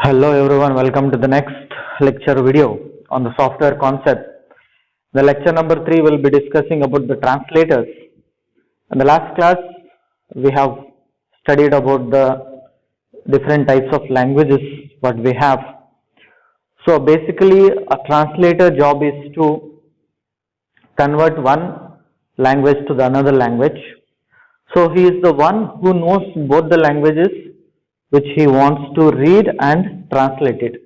Hello everyone, welcome to the next lecture video on the software concept. The lecture number 3 will be discussing about the translators. In the last class, we have studied about the different types of languages what we have. So basically a translator job is to convert one language to the another language. So he is the one who knows both the languages which he wants to read and translate it.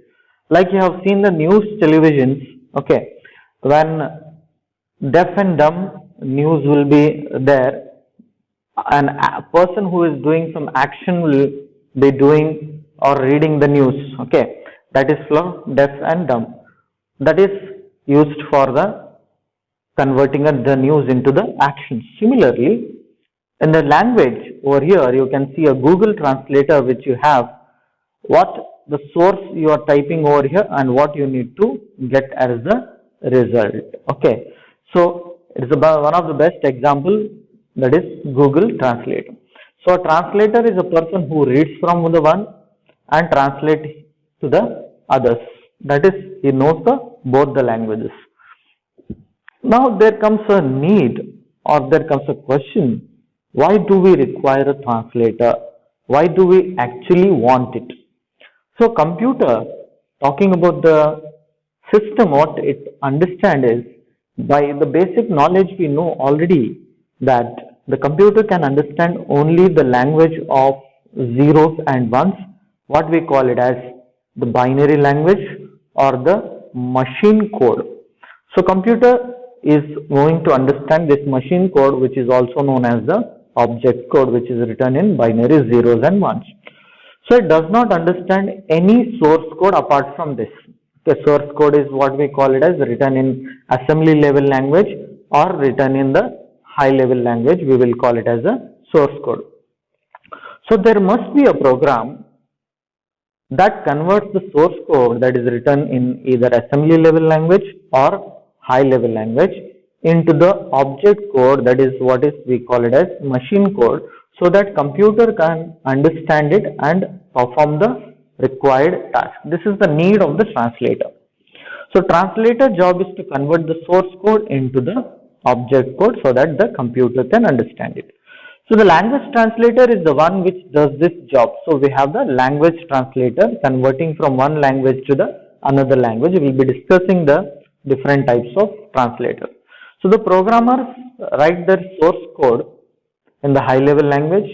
Like you have seen the news televisions, okay, when deaf and dumb news will be there, and a person who is doing some action will be doing or reading the news, okay, that is for deaf and dumb. That is used for the converting the news into the action. Similarly, in the language over here, you can see a Google translator which you have what the source you are typing over here and what you need to get as the result. Okay, so it is about one of the best example, that is Google Translator. So a translator is a person who reads from the one and translates to the others. That is, he knows both the languages. Now there comes a need, or there comes a question. Why do we require a translator? Why do we actually want it? So computer, talking about the system, what it understands is, by the basic knowledge we know already that the computer can understand only the language of zeros and ones, what we call it as the binary language or the machine code. So computer is going to understand this machine code, which is also known as the object code, which is written in binary zeros and ones. So it does not understand any source code apart from this. The source code is what we call it as written in assembly level language or written in the high level language. We will call it as a source code. So there must be a program that converts the source code that is written in either assembly level language or high level language into the object code, that is what is we call it as machine code, so that computer can understand it and perform the required task. This is the need of the translator. So translator job is to convert the source code into the object code so that the computer can understand it. So the language translator is the one which does this job. So we have the language translator converting from one language to the another language. We will be discussing the different types of translators. So the programmers write their source code in the high level language,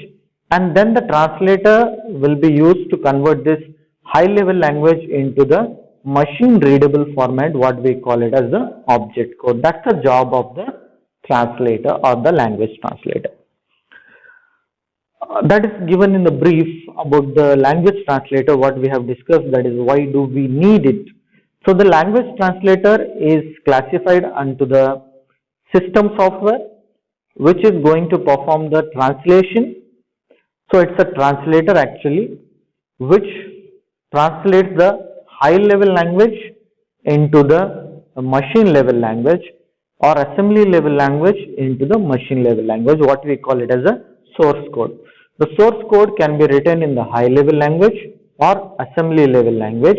and then the translator will be used to convert this high level language into the machine readable format, what we call it as the object code. That's the job of the translator or the language translator. That is given in the brief about the language translator, what we have discussed, that is why do we need it. So the language translator is classified unto the system software which is going to perform the translation. So it's a translator actually which translates the high level language into the machine level language or assembly level language into the machine level language, what we call it as a source code. The source code can be written in the high level language or assembly level language,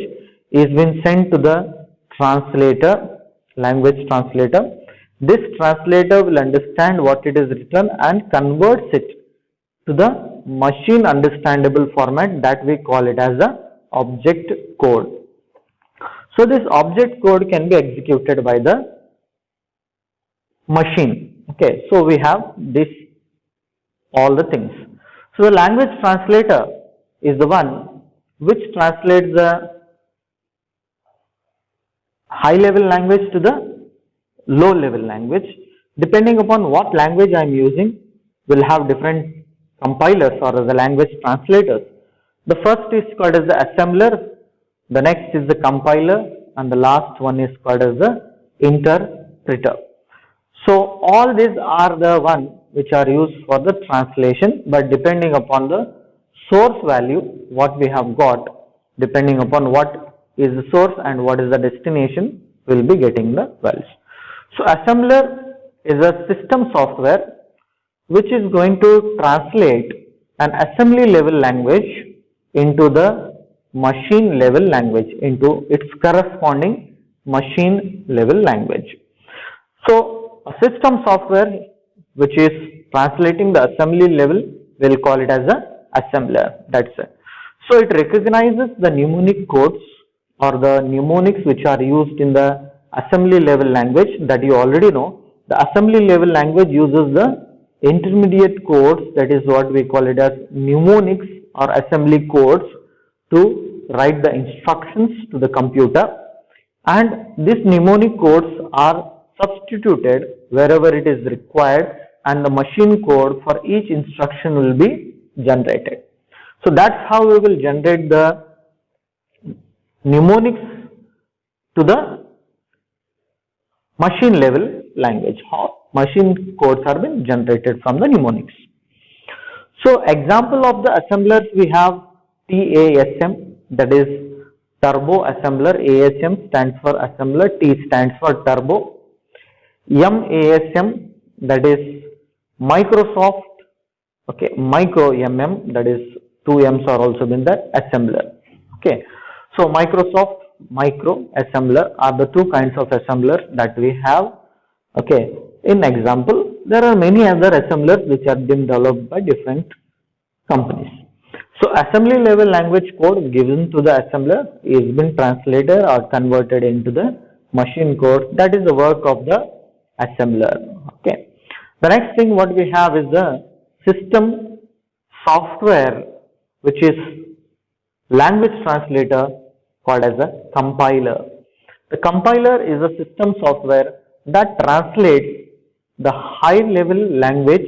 is been sent to the translator, language translator. This translator will understand what it is written and converts it to the machine understandable format, that we call it as the object code. So this object code can be executed by the machine. Okay, so we have this, all the things. So the language translator is the one which translates the high level language to the low level language. Depending upon what language I am using, will have different compilers or the language translators. The first is called as the assembler, the next is the compiler, and the last one is called as the interpreter. So all these are the one which are used for the translation, but depending upon the source value what we have got, depending upon what is the source and what is the destination, we will be getting the values. So assembler is a system software which is going to translate an assembly level language into the machine level language into its corresponding machine level language. So a system software which is translating the assembly level, we'll call it as a assembler. That's it. So it recognizes the mnemonic codes or the mnemonics which are used in the assembly level language that you already know. The assembly level language uses the intermediate codes, that is what we call it as mnemonics or assembly codes, to write the instructions to the computer, and these mnemonic codes are substituted wherever it is required, and the machine code for each instruction will be generated. So that's how we will generate the mnemonics to the machine level language. How machine codes are being generated from the mnemonics. So example of the assemblers, we have TASM, that is turbo assembler. ASM stands for assembler, T stands for turbo. MASM, that is Microsoft, okay, micro MM, that is two M's are also been there, assembler. Okay, so Microsoft micro assembler are the two kinds of assemblers that we have. Okay, in example, there are many other assemblers which have been developed by different companies. So assembly level language code given to the assembler is been translated or converted into the machine code. That is the work of the assembler. Okay. The next thing what we have is the system software, which is language translator called as a compiler. The compiler is a system software that translates the high level language,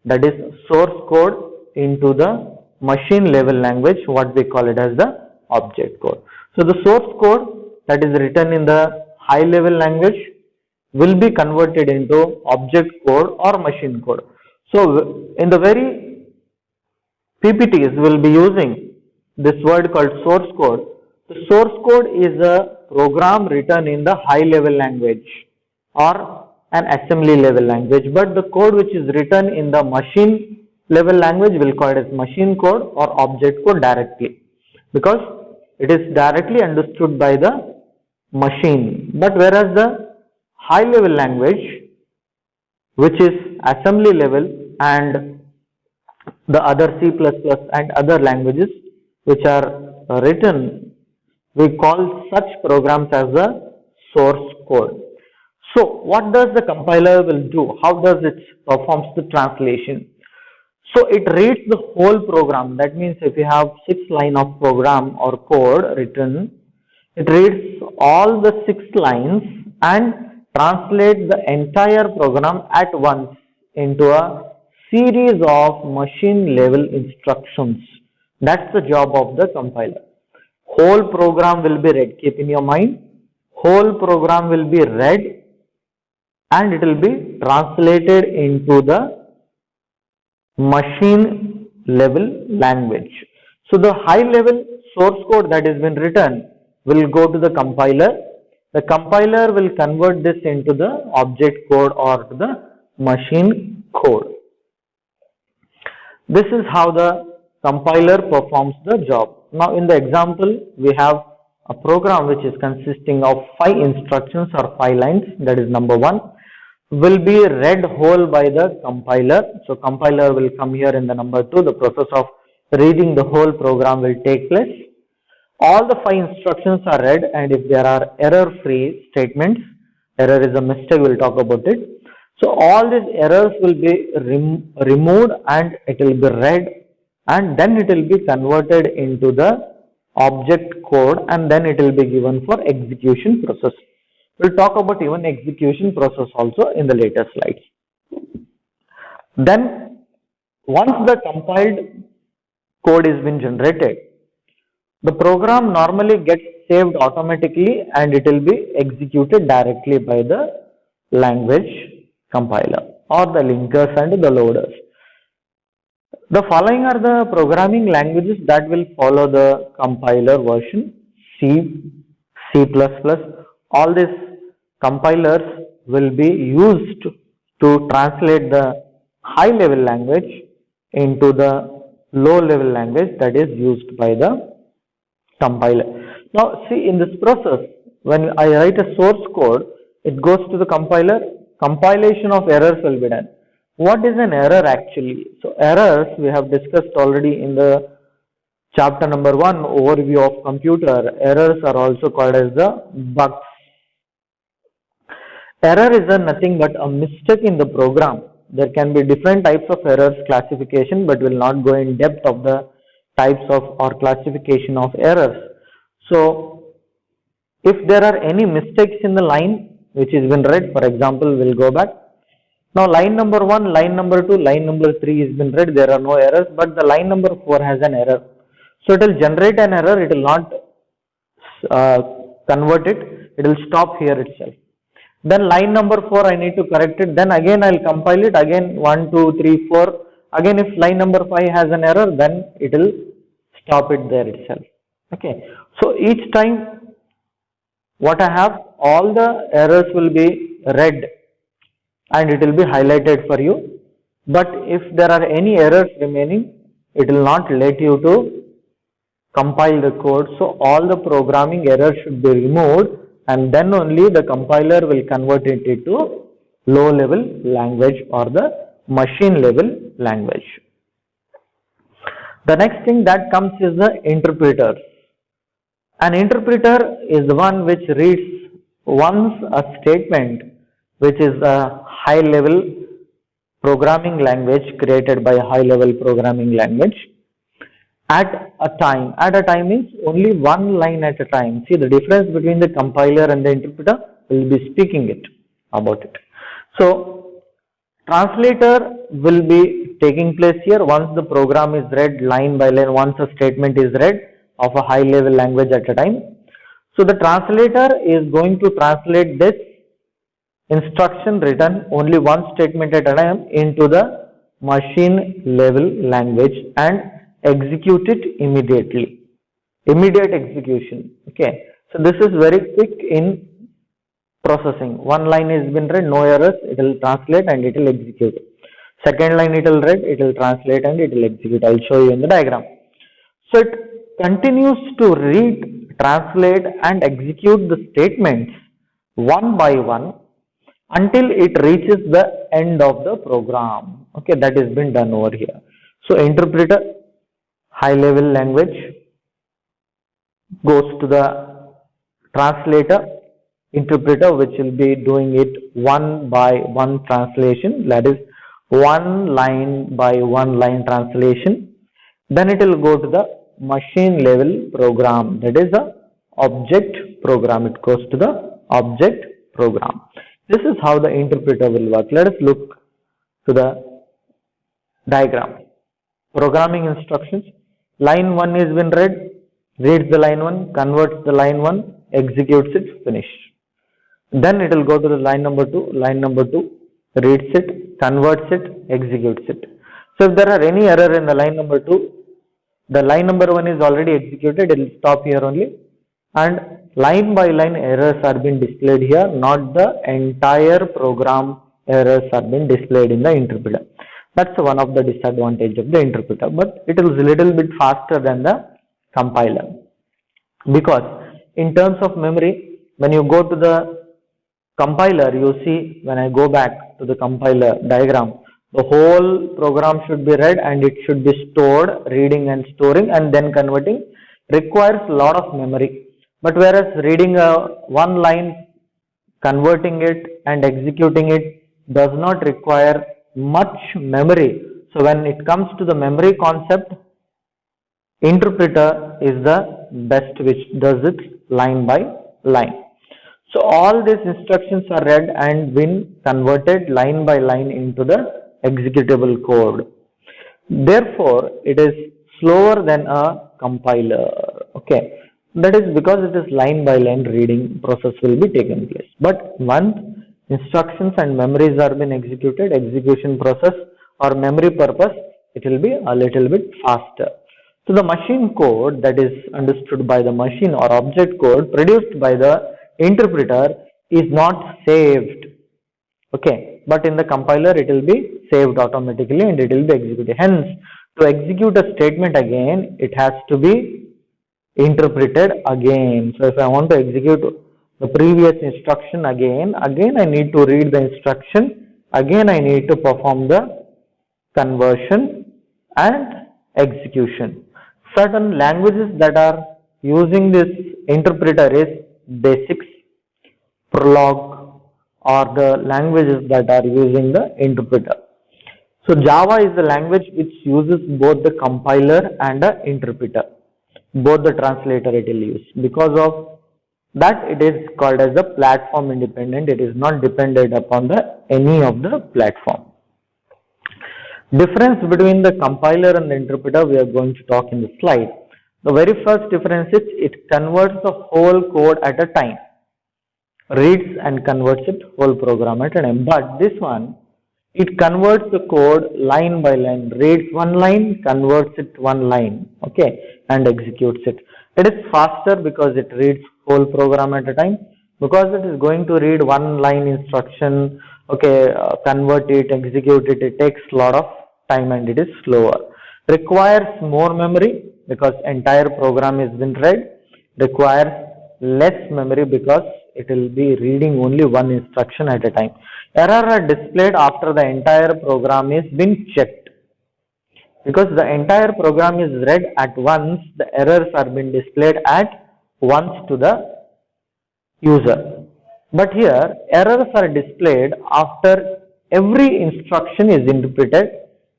that is source code, into the machine level language, what we call it as the object code. So the source code that is written in the high level language will be converted into object code or machine code. So in the very PPTs we will be using this word called source code. The source code is a program written in the high level language or an assembly level language, but the code which is written in the machine level language will call it as machine code or object code directly, because it is directly understood by the machine. But whereas the high level language, which is assembly level, and the other C++ and other languages which are written, we call such programs as the source code. So what does the compiler will do? How does it performs the translation? So it reads the whole program. That means if you have 6 lines of program or code written, it reads all the 6 lines and translates the entire program at once into a series of machine level instructions. That's the job of the compiler. Whole program will be read. Keep in your mind, whole program will be read and it will be translated into the machine level language. So the high level source code that has been written will go to the compiler. The compiler will convert this into the object code or to the machine code. This is how the compiler performs the job. Now in the example, we have a program which is consisting of 5 instructions or 5 lines. That is number 1. Will be read whole by the compiler. So compiler will come here in the number 2. The process of reading the whole program will take place. All the 5 instructions are read, and if there are error-free statements, error is a mistake, we will talk about it. So all these errors will be removed and it will be read, and then it will be converted into the object code, and then it will be given for execution process. We'll talk about even execution process also in the later slides. Then once the compiled code is been generated, the program normally gets saved automatically and it will be executed directly by the language compiler or the linkers and the loaders. The following are the programming languages that will follow the compiler version: C, C++. All these compilers will be used to translate the high level language into the low level language that is used by the compiler. Now see, in this process, when I write a source code, it goes to the compiler, compilation of errors will be done. What is an error actually? So errors we have discussed already in the chapter number 1, overview of computer. Errors are also called as the bugs. Error is nothing but a mistake in the program. There can be different types of errors classification, but will not go in depth of the types of or classification of errors. So if there are any mistakes in the line which is been read, for example, we'll go back. Now line number 1, line number 2, line number 3 is been read, there are no errors, but the line number 4 has an error. So it will generate an error, it will not convert it, it will stop here itself. Then line number 4 I need to correct it, then again I will compile it, again 1, 2, 3, 4, again if line number 5 has an error, then it will stop it there itself. Okay, so each time what I have, all the errors will be read and it will be highlighted for you, but if there are any errors remaining, it will not let you to compile the code. So all the programming errors should be removed, and then only the compiler will convert it into low level language or the machine level language. The next thing that comes is the interpreter. An interpreter is the one which reads once a statement which is a high level programming language created by a high level programming language at a time. At a time means only one line at a time. See, the difference between the compiler and the interpreter, will be speaking it about it. So translator will be taking place here once the program is read line by line, once a statement is read of a high level language at a time. So the translator is going to translate this instruction written only one statement at a time into the machine level language and execute it immediately. Immediate execution. Okay. So this is very quick in processing. One line has been read, no errors, it will translate and it will execute. Second line it will read, it will translate and it will execute. I will show you in the diagram. So it continues to read, translate and execute the statements one by one until it reaches the end of the program. Okay, that has been done over here. So interpreter, high level language, goes to the translator, interpreter, which will be doing it one by one translation, that is one line by one line translation. Then it will go to the machine level program, that is the object program. It goes to the object program. This is how the interpreter will work. Let us look to the diagram. Programming instructions. Line 1 is been read, reads the line 1, converts the line 1, executes it, finished. Then it will go to the line number 2, reads it, converts it, executes it. So if there are any error in the line number 2, the line number 1 is already executed, it will stop here only, and line by line errors are being displayed here, not the entire program errors are being displayed in the interpreter. That's one of the disadvantage of the interpreter, but it is a little bit faster than the compiler, because in terms of memory, when you go to the compiler, you see, when I go back to the compiler diagram, the whole program should be read and it should be stored, reading and storing and then converting, requires a lot of memory. But whereas reading one line, converting it and executing it does not require much memory. So when it comes to the memory concept, interpreter is the best which does it line by line. So all these instructions are read and been converted line by line into the executable code. Therefore, it is slower than a compiler. Okay, that is because it is line by line reading process will be taken place. But once instructions and memories are been executed, execution process or memory purpose, it will be a little bit faster. So the machine code that is understood by the machine or object code produced by the interpreter is not saved. Okay, but in the compiler it will be saved automatically and it will be executed. Hence, to execute a statement again, it has to be interpreted again. So if I want to execute the previous instruction again I need to read the instruction, again I need to perform the conversion and execution. Certain languages that are using this interpreter is basics, prologue, or the languages that are using the interpreter. So Java is the language which uses both the compiler and the interpreter, both the translator it will use. Because of that it is called as a platform independent. It is not dependent upon any of the platform. Difference between the compiler and the interpreter we are going to talk in the slide. The very first difference is it converts the whole code at a time, reads and converts it whole program at a time. But this one, it converts the code line by line, reads one line, converts it one line, okay, and executes it. It is faster because it reads whole program at a time. Because it is going to read one line instruction, okay, convert it, execute it, it takes a lot of time and it is slower. Requires more memory because entire program is been read. Requires less memory because it will be reading only one instruction at a time. Error are displayed after the entire program is been checked. Because the entire program is read at once, the errors are been displayed at once to the user. But here errors are displayed after every instruction is interpreted.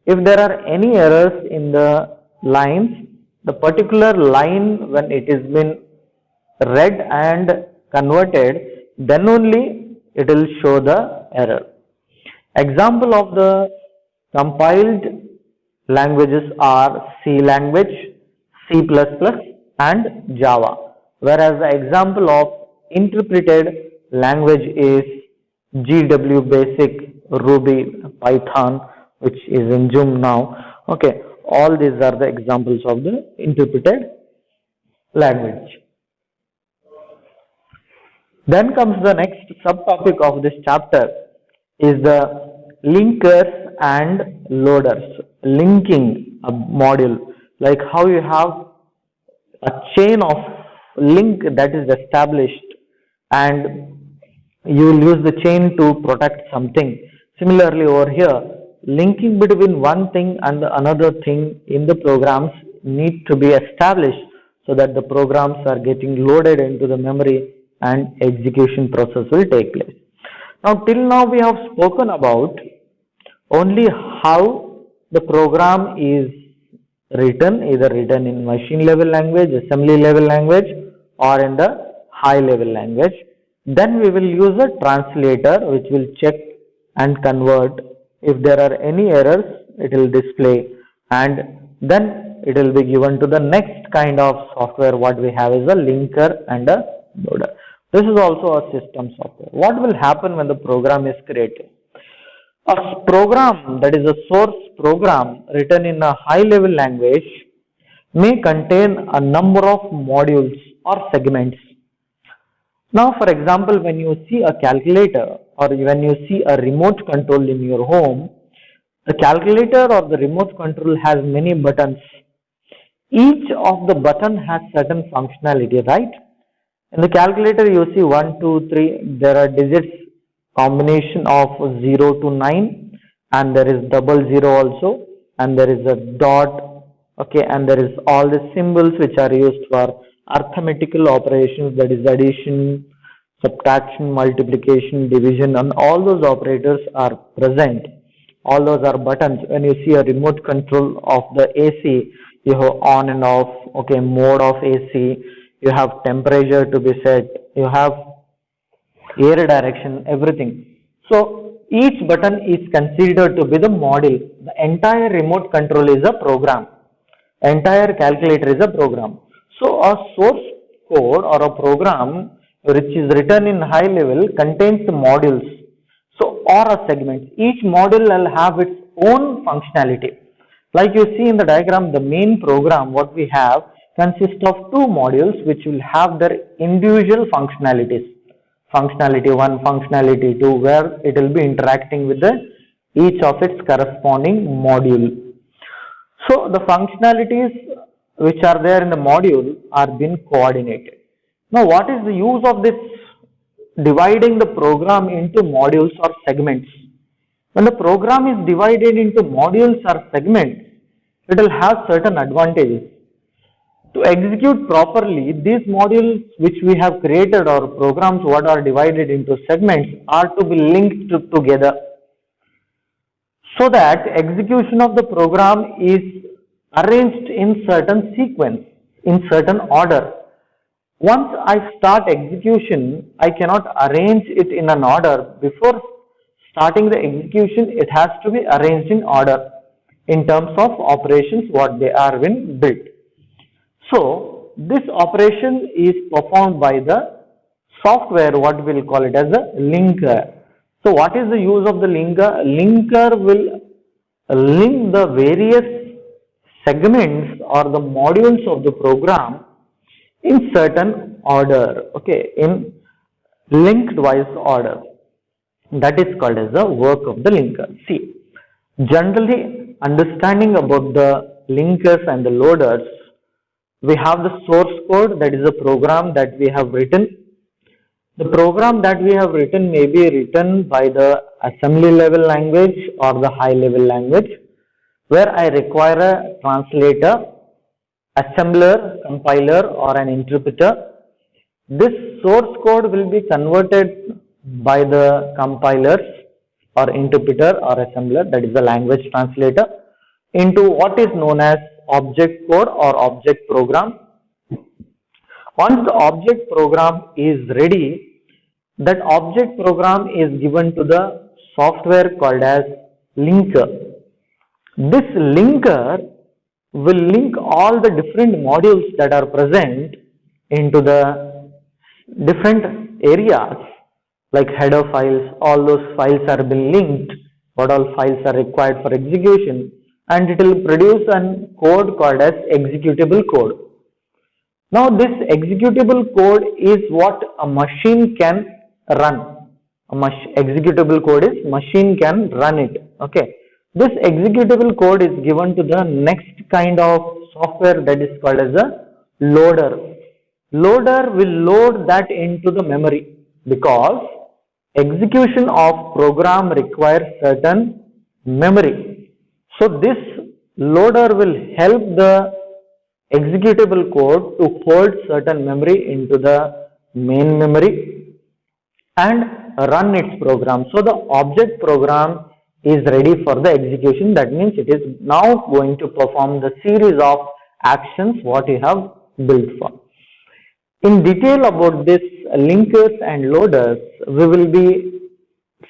If there are any errors in the lines, the particular line when it is been read and converted, then only it will show the error. Example of the compiled languages are C language, C++, and Java. Whereas the example of interpreted language is GW Basic, Ruby, Python, which is in Zoom now. Okay, all these are the examples of the interpreted language. Then comes the next subtopic of this chapter is the linkers and loaders. Linking a module, like how you have a chain of link that is established and you will use the chain to protect something. Similarly over here, linking between one thing and another thing in the programs need to be established so that the programs are getting loaded into the memory and execution process will take place. Now till now we have spoken about only how the program is written, either written in machine level language, assembly level language, or in the high level language. Then we will use a translator which will check and convert. If there are any errors, it will display, and then it will be given to the next kind of software. What we have is a linker and a loader. This is also a system software. What will happen when the program is created? A program that is a source program written in a high level language may contain a number of modules or segments. Now for example, when you see a calculator or when you see a remote control in your home, the calculator or the remote control has many buttons. Each of the button has certain functionality, right? In the calculator you see 1, 2, 3, there are digits combination of 0 to 9, and there is 00 also, and there is a dot, okay, and there is all the symbols which are used for arithmetical operations, that is addition, subtraction, multiplication, division, and all those operators are present. All those are buttons. When you see a remote control of the AC, you have on and off, okay, mode of AC, you have temperature to be set, you have air direction, everything. So each button is considered to be the module. The entire remote control is a program. Entire calculator is a program. So a source code or a program which is written in high level contains the modules. So or a segment. Each module will have its own functionality. Like you see in the diagram, the main program what we have consists of two modules which will have their individual functionalities. Functionality 1, functionality 2, where it will be interacting with each of its corresponding module. So the functionalities which are there in the module are being coordinated. Now, what is the use of this dividing the program into modules or segments? When the program is divided into modules or segments, it will have certain advantages. To execute properly, these modules which we have created or programs what are divided into segments are to be linked together, so that execution of the program is arranged in certain sequence, in certain order. Once I start execution, I cannot arrange it in an order. Before starting the execution, it has to be arranged in order in terms of operations what they are being built. So this operation is performed by the software, what we will call it as a linker. So what is the use of the linker? Linker will link the various segments or the modules of the program in certain order, okay, in linked wise order. That is called as the work of the linker. See, generally understanding about the linkers and the loaders, we have the source code, that is a program that we have written. The program that we have written may be written by the assembly level language or the high level language, where I require a translator, assembler, compiler or an interpreter. This source code will be converted by the compilers or interpreter or assembler, that is the language translator, into what is known as object code or object program. Once the object program is ready, that object program is given to the software called as linker. This linker will link all the different modules that are present into the different areas, like header files. All those files are being linked, what all files are required for execution, and it will produce a code called as executable code. Now this executable code is what a machine can run. Executable code is machine can run it. Okay. This executable code is given to the next kind of software, that is called as a loader. Loader will load that into the memory, because execution of program requires certain memory. So this loader will help the executable code to hold certain memory into the main memory and run its program. So the object program is ready for the execution. That means it is now going to perform the series of actions what you have built for. In detail about this linkers and loaders, we will be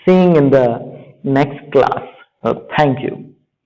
seeing in the next class. Thank you.